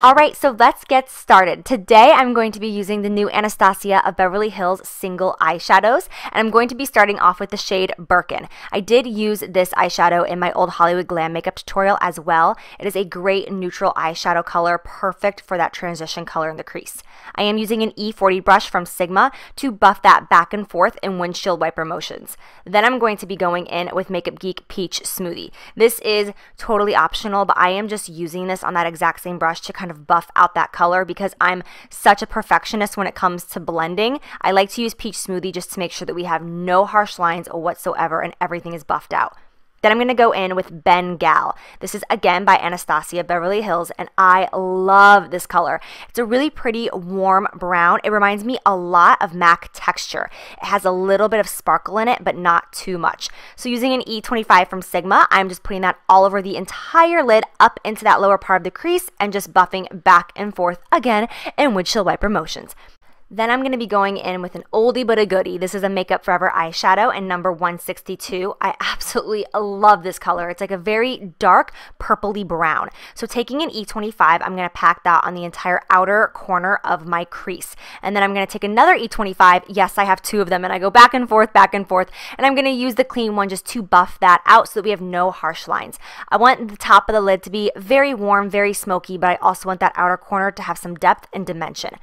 All right, so let's get started. Today, I'm going to be using the new Anastasia of Beverly Hills single eyeshadows, and I'm going to be starting off with the shade Birkin. I did use this eyeshadow in my old Hollywood glam makeup tutorial as well. It is a great neutral eyeshadow color, perfect for that transition color in the crease. I am using an E40 brush from Sigma to buff that back and forth in windshield wiper motions. Then I'm going to be going in with Makeup Geek Peach Smoothie. This is totally optional, but I am just using this on that exact same brush to kind of buff out that color because I'm such a perfectionist when it comes to blending. I like to use Peach Smoothie just to make sure that we have no harsh lines whatsoever and everything is buffed out. Then I'm going to go in with Ben Gal. This is again by Anastasia Beverly Hills, and I love this color. It's a really pretty warm brown. It reminds me a lot of MAC texture. It has a little bit of sparkle in it, but not too much. So using an E25 from Sigma, I'm just putting that all over the entire lid up into that lower part of the crease and just buffing back and forth again in windshield wiper motions. Then I'm going to be going in with an oldie but a goodie. This is a Makeup Forever eyeshadow in number 162. I absolutely love this color. It's like a very dark purpley brown. So taking an E25, I'm going to pack that on the entire outer corner of my crease. And then I'm going to take another E25. Yes, I have two of them, and I go back and forth, and I'm going to use the clean one just to buff that out so that we have no harsh lines. I want the top of the lid to be very warm, very smoky, but I also want that outer corner to have some depth and dimension.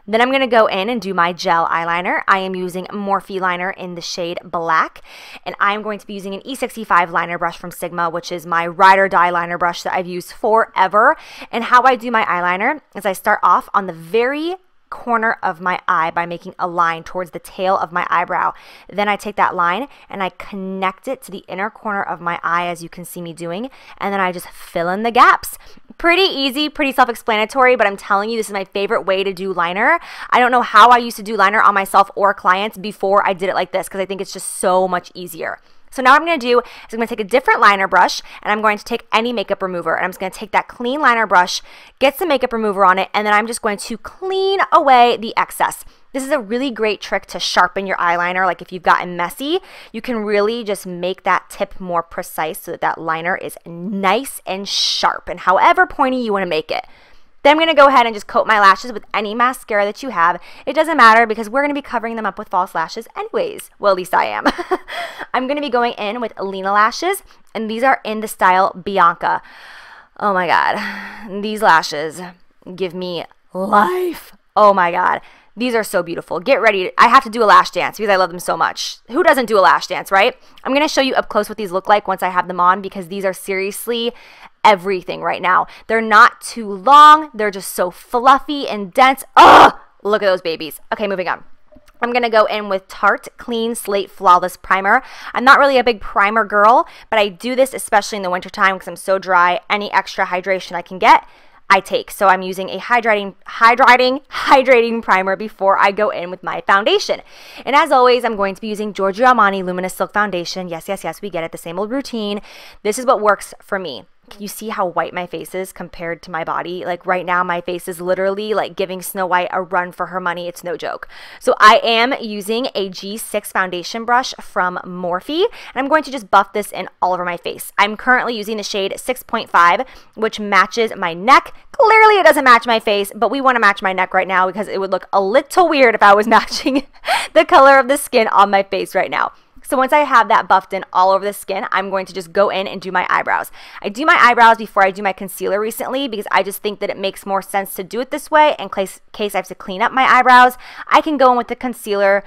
Then I'm going to go in and do my gel eyeliner. I am using Morphe liner in the shade Black, and I'm going to be using an E65 liner brush from Sigma, which is my ride or die liner brush that I've used forever. And how I do my eyeliner is I start off on the very corner of my eye by making a line towards the tail of my eyebrow. Then I take that line and I connect it to the inner corner of my eye, as you can see me doing, and then I just fill in the gaps. Pretty easy, pretty self-explanatory, but I'm telling you, this is my favorite way to do liner. I don't know how I used to do liner on myself or clients before I did it like this because I think it's just so much easier. So now what I'm going to do is I'm going to take a different liner brush, and I'm going to take any makeup remover, and I'm just going to take that clean liner brush, get some makeup remover on it, and then I'm just going to clean away the excess. This is a really great trick to sharpen your eyeliner. Like if you've gotten messy, you can really just make that tip more precise so that that liner is nice and sharp and however pointy you want to make it. Then I'm going to go ahead and just coat my lashes with any mascara that you have. It doesn't matter because we're going to be covering them up with false lashes anyways. Well, at least I am. I'm going to be going in with Alina lashes, and these are in the style Bianca. Oh my God. These lashes give me life. Oh my God. These are so beautiful. Get ready. I have to do a lash dance because I love them so much. Who doesn't do a lash dance, right? I'm going to show you up close what these look like once I have them on because these are seriously everything right now. They're not too long. They're just so fluffy and dense. Oh, look at those babies. Okay, moving on. I'm going to go in with Tarte Clean Slate Flawless Primer. I'm not really a big primer girl, but I do this especially in the wintertime because I'm so dry. Any extra hydration I can get, I take. So I'm using a hydrating primer before I go in with my foundation. And as always, I'm going to be using Giorgio Armani Luminous Silk Foundation. Yes, we get it. The same old routine. This is what works for me. Can you see how white my face is compared to my body? Like right now, my face is literally like giving Snow White a run for her money. It's no joke. So I am using a G6 foundation brush from Morphe, and I'm going to just buff this in all over my face. I'm currently using the shade 6.5, which matches my neck. Clearly, it doesn't match my face, but we want to match my neck right now because it would look a little weird if I was matching the color of the skin on my face right now. So once I have that buffed in all over the skin, I'm going to just go in and do my eyebrows. I do my eyebrows before I do my concealer recently because I just think that it makes more sense to do it this way in case I have to clean up my eyebrows. I can go in with the concealer,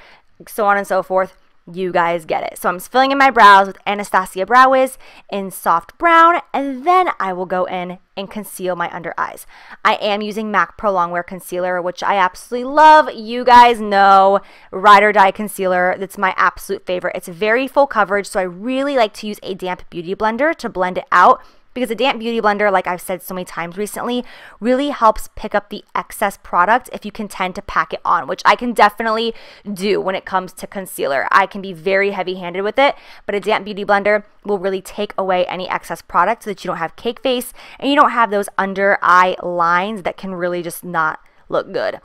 so on and so forth. You guys get it. So I'm just filling in my brows with Anastasia Brow Wiz in soft brown, and then I will go in and conceal my under eyes. I am using MAC Pro Longwear Concealer, which I absolutely love. You guys know, ride or die concealer. That's my absolute favorite. It's very full coverage, so I really like to use a damp beauty blender to blend it out. Because a damp beauty blender, like I've said so many times recently, really helps pick up the excess product if you can tend to pack it on, which I can definitely do when it comes to concealer. I can be very heavy-handed with it, but a damp beauty blender will really take away any excess product so that you don't have cake face and you don't have those under eye lines that can really just not look good.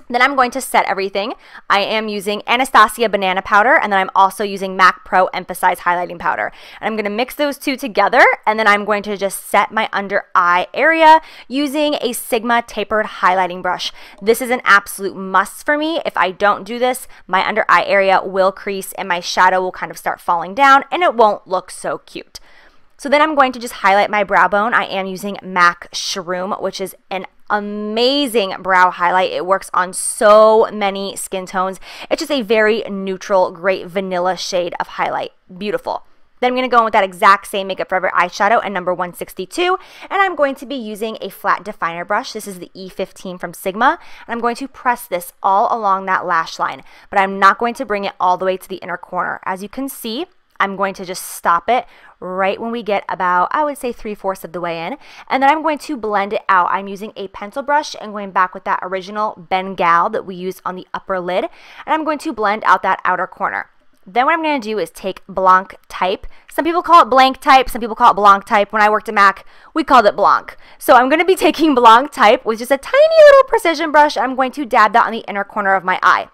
Then I'm going to set everything. I am using Anastasia Banana Powder, and then I'm also using MAC Pro Emphasize Highlighting Powder. And I'm going to mix those two together, and then I'm going to just set my under eye area using a Sigma tapered highlighting brush. This is an absolute must for me. If I don't do this, my under eye area will crease and my shadow will kind of start falling down, and it won't look so cute. So then I'm going to just highlight my brow bone. I am using MAC Shroom, which is an amazing brow highlight. It works on so many skin tones. It's just a very neutral, great vanilla shade of highlight. Beautiful. Then I'm going to go in with that exact same Makeup Forever eyeshadow and number 162, and I'm going to be using a flat definer brush. This is the E15 from Sigma, and I'm going to press this all along that lash line, but I'm not going to bring it all the way to the inner corner. As you can see, I'm going to just stop it right when we get about, I would say, 3/4 of the way in. And then I'm going to blend it out. I'm using a pencil brush and going back with that original Bengal that we used on the upper lid. And I'm going to blend out that outer corner. Then what I'm going to do is take Blanc Type. Some people call it Blank Type. Some people call it Blanc Type. When I worked at MAC, we called it Blanc. So I'm going to be taking Blanc Type with just a tiny little precision brush. I'm going to dab that on the inner corner of my eye.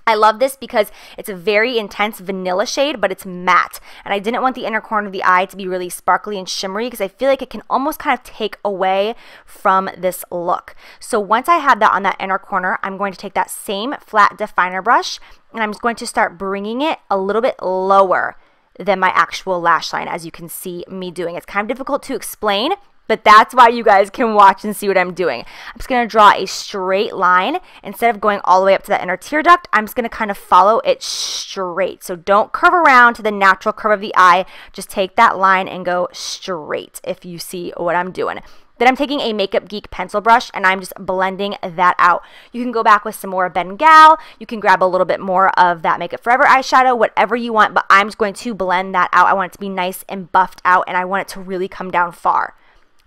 I love this because it's a very intense vanilla shade, but it's matte. And I didn't want the inner corner of the eye to be really sparkly and shimmery because I feel like it can almost kind of take away from this look. So once I have that on that inner corner, I'm going to take that same flat definer brush and I'm just going to start bringing it a little bit lower than my actual lash line, as you can see me doing. It's kind of difficult to explain, but that's why you guys can watch and see what I'm doing. I'm just going to draw a straight line. Instead of going all the way up to that inner tear duct, I'm just going to kind of follow it straight. So don't curve around to the natural curve of the eye. Just take that line and go straight if you see what I'm doing. Then I'm taking a Makeup Geek pencil brush and I'm just blending that out. You can go back with some more Bengal. You can grab a little bit more of that Makeup Forever eyeshadow, whatever you want, but I'm just going to blend that out. I want it to be nice and buffed out and I want it to really come down far.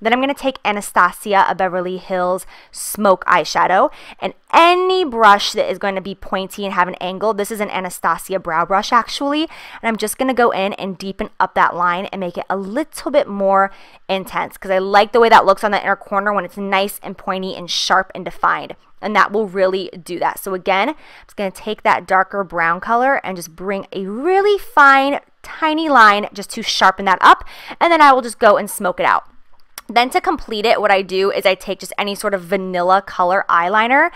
Then I'm going to take Anastasia, a Beverly Hills Smoke eyeshadow, and any brush that is going to be pointy and have an angle, this is an Anastasia brow brush actually, and I'm just going to go in and deepen up that line and make it a little bit more intense because I like the way that looks on the inner corner when it's nice and pointy and sharp and defined, and that will really do that. So again, I'm just going to take that darker brown color and just bring a really fine, tiny line just to sharpen that up, and then I will just go and smoke it out. Then to complete it, what I do is I take just any sort of vanilla color eyeliner.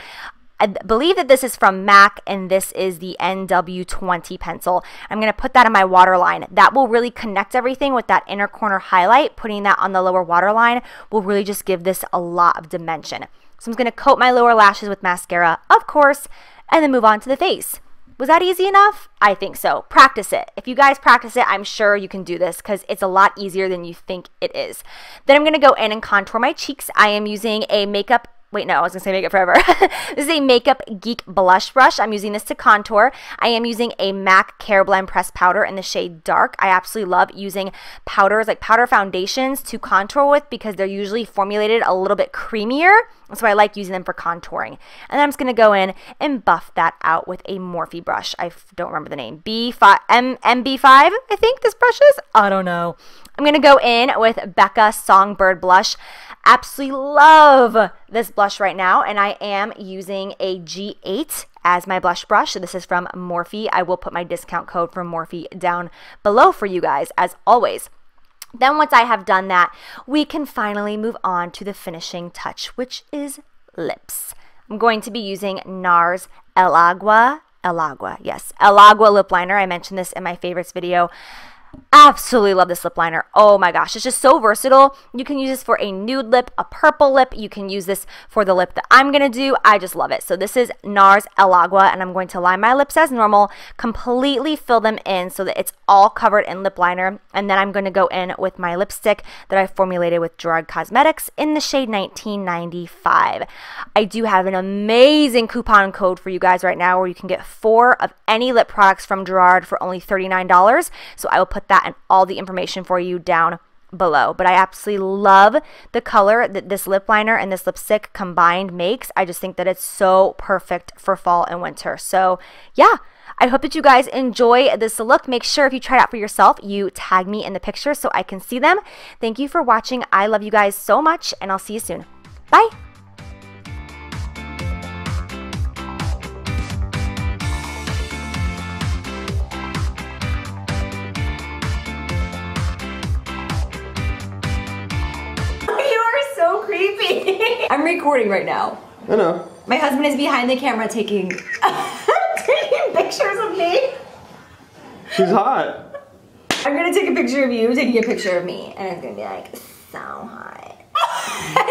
I believe that this is from MAC and this is the NW20 pencil. I'm going to put that on my waterline. That will really connect everything with that inner corner highlight. Putting that on the lower waterline will really just give this a lot of dimension. So I'm just going to coat my lower lashes with mascara, of course, and then move on to the face. Was that easy enough? I think so. Practice it. If you guys practice it, I'm sure you can do this because it's a lot easier than you think it is. Then I'm going to go in and contour my cheeks. I am using a Makeup Forever. This is a Makeup Geek blush brush. I'm using this to contour. I am using a MAC Care Blend Pressed Powder in the shade Dark. I absolutely love using powders, like powder foundations, to contour with because they're usually formulated a little bit creamier. So I like using them for contouring. And then I'm just going to go in and buff that out with a Morphe brush. I don't remember the name. MB5, I think this brush is. I don't know. I'm going to go in with Becca Songbird Blush. Absolutely love this blush right now, and I am using a G8 as my blush brush. So this is from Morphe. I will put my discount code for Morphe down below for you guys, as always. Then once I have done that, we can finally move on to the finishing touch, which is lips. I'm going to be using NARS El Agua lip liner. I mentioned this in my favorites video. Absolutely love this lip liner. Oh my gosh, it's just so versatile. You can use this for a nude lip, a purple lip. You can use this for the lip that I'm going to do. I just love it. So this is NARS El Agua, and I'm going to line my lips as normal, completely fill them in so that it's all covered in lip liner, and then I'm going to go in with my lipstick that I formulated with Gerard Cosmetics in the shade 1995. I do have an amazing coupon code for you guys right now where you can get 4 of any lip products from Gerard for only $39. So I will put that and all the information for you down below. But I absolutely love the color that this lip liner and this lipstick combined makes. I just think that it's so perfect for fall and winter. So yeah, I hope that you guys enjoy this look. Make sure if you try it out for yourself, you tag me in the picture so I can see them. Thank you for watching. I love you guys so much, and I'll see you soon. Bye. I'm recording right now. I know. My husband is behind the camera taking taking pictures of me. She's hot. I'm gonna take a picture of you taking a picture of me, and it's gonna be like, so hot.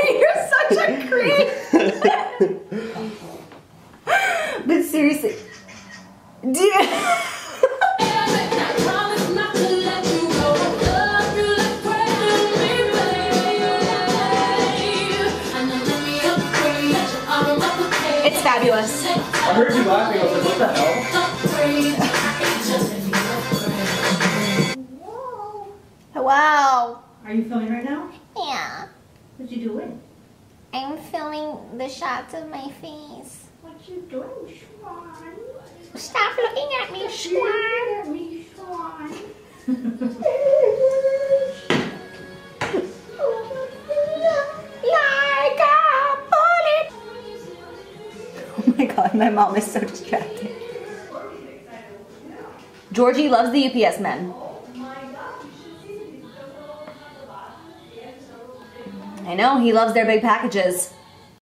You're such a creep. But seriously, do you... It's fabulous. I heard you laughing. I was like, what the hell? Wow. Are you filming right now? Yeah. What you doing? I'm filming the shots of my face. What you doing, Swan? Stop looking at me, Swan. Look at me, Swan. Like a bullet. Oh my god, my mom is so distracted. Georgie loves the UPS men. I know, he loves their big packages.